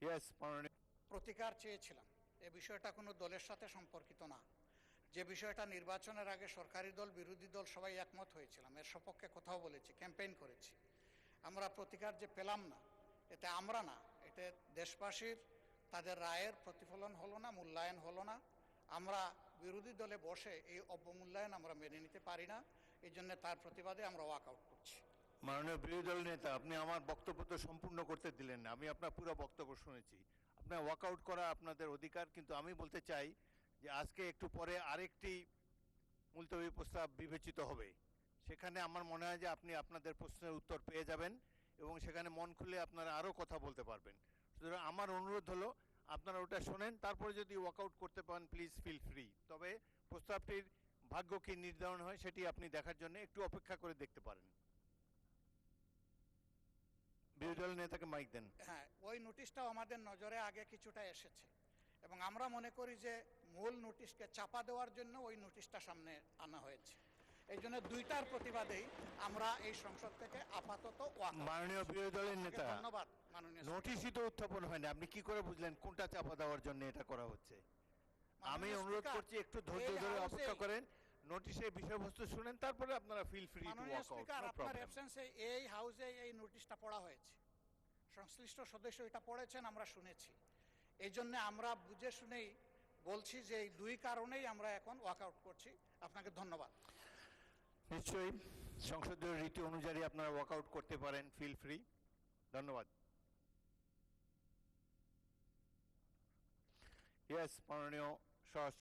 Yes, মাননীয়। প্রতিকার চেয়েছিলাম। এ বিষয়টা কোনো দলের সাথে সম্পর্কিত না। যে বিষয়টা নির্বাচনের আগে সরকারি দল বিরোধী দল সবাই একমত হয়েছিলাম, এর সপক্ষে কথাও বলেছি, ক্যাম্পেইন করেছি। আমরা প্রতিকার যে পেলাম না, এতে আমরা না, এতে দেশবাসীর তাদের রায়ের প্রতিফলন হলো না, মূল্যায়ন হলো না। আমরা বিরোধী দলে বসে এই অবমূল্যায়ন আমরা মেনে নিতে পারি না। এই জন্য তার প্রতিবাদে আমরা ওয়াকআউট করছি। মাননীয় বিরোধী দল নেতা, আপনি আমার বক্তব্য তো সম্পূর্ণ করতে দিলেন না। আমি আপনার পুরো বক্তব্য শুনেছি। আপনার ওয়াকআউট করা আপনাদের অধিকার, কিন্তু আমি বলতে চাই যে আজকে একটু পরে আরেকটি মুলতবি প্রস্তাব বিবেচিত হবে। সেখানে আমার মনে হয় যে আপনি আপনাদের প্রশ্নের উত্তর পেয়ে যাবেন এবং সেখানে মন খুলে আপনারা আরও কথা বলতে পারবেন। সুতরাং আমার অনুরোধ হলো আপনারা ওটা শোনেন, তারপরে যদি ওয়াকআউট করতে পারেন প্লিজ ফিল ফ্রি। তবে প্রস্তাবটির ভাগ্য কী নির্ধারণ হয় সেটি আপনি দেখার জন্য একটু অপেক্ষা করে দেখতে পারেন। বিরোধী দল নেতাকে মাইক দেন। হ্যাঁ, ওই নোটিশটাও আমাদের নজরে আগে কিছুটা এসেছে এবং আমরা মনে করি যে মূল নোটিশকে চাপা দেওয়ার জন্য ওই নোটিশটা সামনে আনা হয়েছে। এই জন্য দুইটার প্রতিবাদেই আমরা এই সংসদ থেকে আপাতত মাননীয় বিরোধী দলের নেতা, ধন্যবাদ মাননীয় নোটিশই তো উত্থাপন হয়নি, আপনি কি করে বুঝলেন কোনটা চাপা দেওয়ার জন্য এটা করা হচ্ছে? আমি অনুরোধ করছি একটু ধৈর্য ধরে অপেক্ষা করেন, নোটিশের বিষয়বস্তু শুনেন, তারপরে আপনারা ফিল ফ্রি টু মাননীয় ওয়াক আউট। স্পিকার, আপনার অ্যাবসেন্সে এই হাউসে এই নোটিশটা পড়া হয়েছে, সংশ্লিষ্ট সদস্য এটা পড়েছেন, আমরা শুনেছি। এই জন্য আমরা বুঝে শুনেই বলছি যে এই দুই কারণেই আমরা এখন ওয়াকআউট করছি। আপনাকে ধন্যবাদ। নিশ্চয়ই সংসদীয় রীতি অনুযায়ী আপনারা ওয়াকআউট করতে পারেন, ফিল ফ্রি। ধন্যবাদ। ইয়েস, মাননীয় স্বরাষ্ট্র